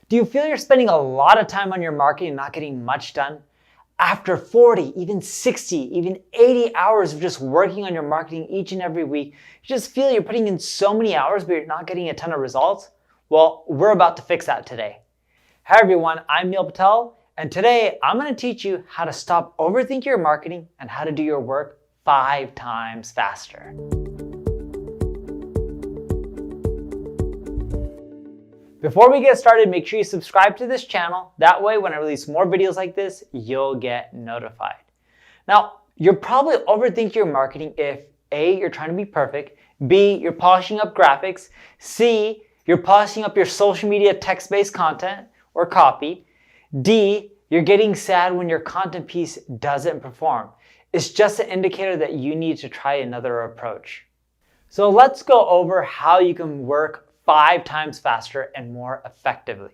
Do you feel you're spending a lot of time on your marketing and not getting much done? After 40, even 60, even 80 hours of just working on your marketing each and every week, you just feel you're putting in so many hours but you're not getting a ton of results? Well, we're about to fix that today. Hi everyone, I'm Neil Patel, and today I'm going to teach you how to stop overthinking your marketing and how to do your work 5 times faster. Before we get started, make sure you subscribe to this channel. That way, when I release more videos like this, you'll get notified. Now, you're probably overthinking your marketing if A, you're trying to be perfect, B, you're polishing up graphics, C, you're polishing up your social media text-based content or copy, D, you're getting sad when your content piece doesn't perform. It's just an indicator that you need to try another approach. So let's go over how you can work 5 times faster and more effectively.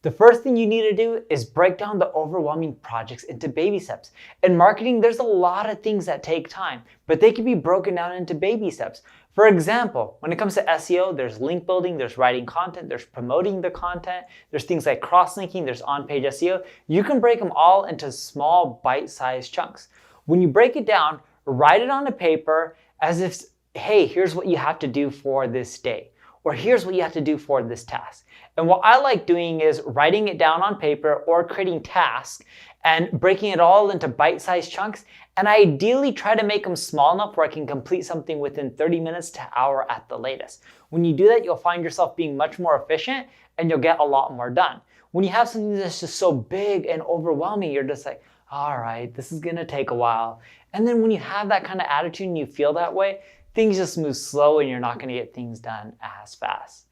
The first thing you need to do is break down the overwhelming projects into baby steps. In marketing, there's a lot of things that take time, but they can be broken down into baby steps. For example, when it comes to SEO, there's link building, there's writing content, there's promoting the content, there's things like cross-linking, there's on-page SEO. You can break them all into small bite-sized chunks. When you break it down, write it on a paper as if, hey, here's what you have to do for this day. Or here's what you have to do for this task. And what I like doing is writing it down on paper or creating tasks and breaking it all into bite-sized chunks. And I ideally try to make them small enough where I can complete something within 30 minutes to an hour at the latest. When you do that, you'll find yourself being much more efficient and you'll get a lot more done. When you have something that's just so big and overwhelming, you're just like, all right, this is gonna take a while. And then when you have that kind of attitude and you feel that way, things just move slow and you're not going to get things done as fast.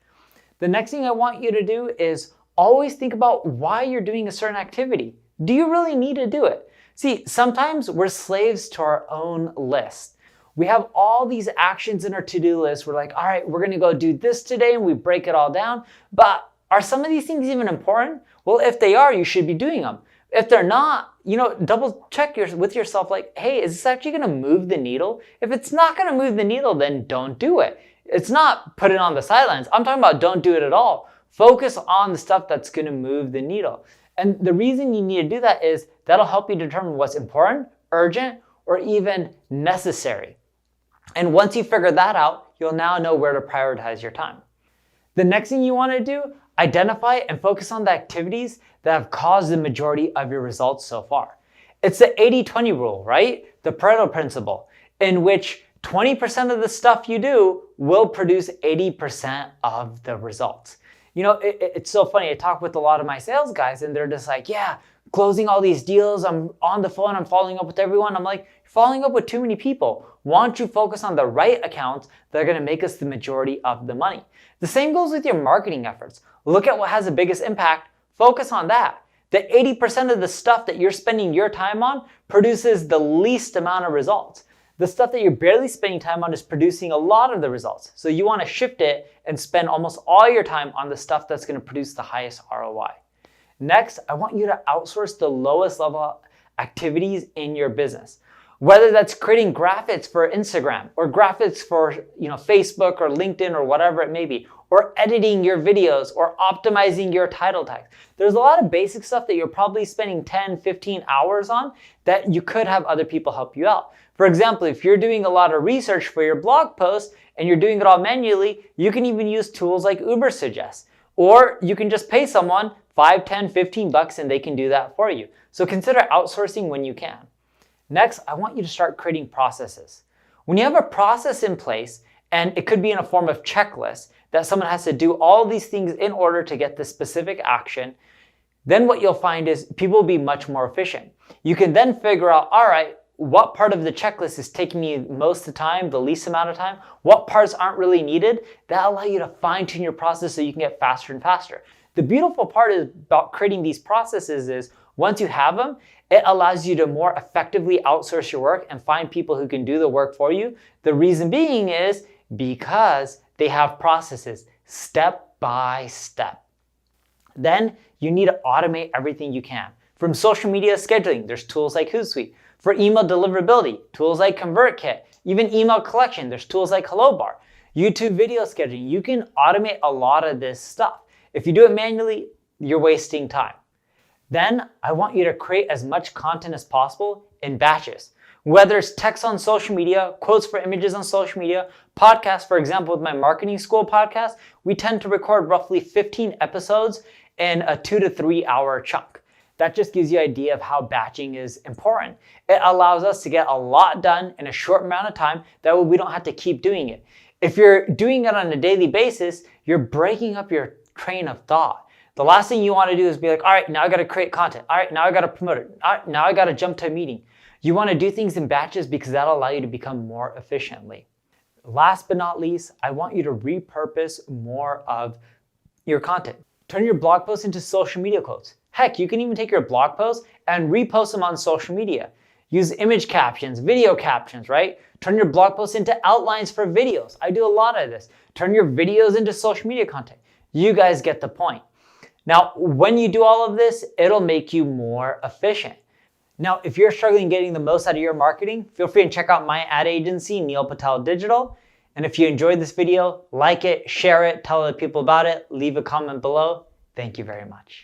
The next thing I want you to do is always think about why you're doing a certain activity. Do you really need to do it? See, sometimes we're slaves to our own list. We have all these actions in our to-do list. We're like, all right, we're going to go do this today, and we break it all down. But are some of these things even important? Well, if they are, you should be doing them. If they're not, double check with yourself like, hey, is this actually gonna move the needle? If it's not gonna move the needle, then don't do it. It's not put it on the sidelines. I'm talking about don't do it at all. Focus on the stuff that's gonna move the needle. And the reason you need to do that is that'll help you determine what's important, urgent, or even necessary. And once you figure that out, you'll now know where to prioritize your time. The next thing you wanna do, identify and focus on the activities that have caused the majority of your results so far. It's the 80-20 rule, right? The Pareto principle, in which 20% of the stuff you do will produce 80% of the results. It's so funny. I talk with a lot of my sales guys and they're just like, yeah, closing all these deals. I'm on the phone. I'm following up with everyone. I'm like, you're following up with too many people. Why don't you focus on the right accounts that are going to make us the majority of the money? The same goes with your marketing efforts. Look at what has the biggest impact. Focus on that. The 80% of the stuff that you're spending your time on produces the least amount of results. The stuff that you're barely spending time on is producing a lot of the results. So you want to shift it and spend almost all your time on the stuff that's going to produce the highest ROI. Next, I want you to outsource the lowest level activities in your business. Whether that's creating graphics for Instagram or graphics for Facebook or LinkedIn or whatever it may be, or editing your videos or optimizing your title tags. There's a lot of basic stuff that you're probably spending 10, 15 hours on that you could have other people help you out. For example, if you're doing a lot of research for your blog post and you're doing it all manually, you can even use tools like Ubersuggest. Or you can just pay someone 5, 10, 15 bucks and they can do that for you. So consider outsourcing when you can. Next, I want you to start creating processes. When you have a process in place, and it could be in a form of checklist that someone has to do all these things in order to get the specific action, then what you'll find is people will be much more efficient. You can then figure out, all right, what part of the checklist is taking me most of the time, the least amount of time? What parts aren't really needed? That'll allow you to fine-tune your process so you can get faster and faster. The beautiful part about creating these processes is once you have them, it allows you to more effectively outsource your work and find people who can do the work for you. The reason being is because they have processes step by step. Then you need to automate everything you can. From social media scheduling, there's tools like Hootsuite. For email deliverability, tools like ConvertKit. Even email collection, there's tools like HelloBar. YouTube video scheduling, you can automate a lot of this stuff. If you do it manually, you're wasting time. Then I want you to create as much content as possible in batches. Whether it's text on social media, quotes for images on social media, podcasts, for example, with my marketing school podcast, we tend to record roughly 15 episodes in a 2 to 3 hour chunk. That just gives you an idea of how batching is important. It allows us to get a lot done in a short amount of time. That way we don't have to keep doing it. If you're doing it on a daily basis, you're breaking up your train of thought. The last thing you want to do is be like, all right, now I got to create content. All right, now I got to promote it. All right, now I got to jump to a meeting. You want to do things in batches because that'll allow you to become more efficiently. Last but not least, I want you to repurpose more of your content. Turn your blog posts into social media quotes. Heck, you can even take your blog posts and repost them on social media. Use image captions, video captions, right? Turn your blog posts into outlines for videos. I do a lot of this. Turn your videos into social media content. You guys get the point. Now, when you do all of this, it'll make you more efficient. Now, if you're struggling getting the most out of your marketing, feel free to check out my ad agency, Neil Patel Digital. And if you enjoyed this video, like it, share it, tell other people about it, leave a comment below. Thank you very much.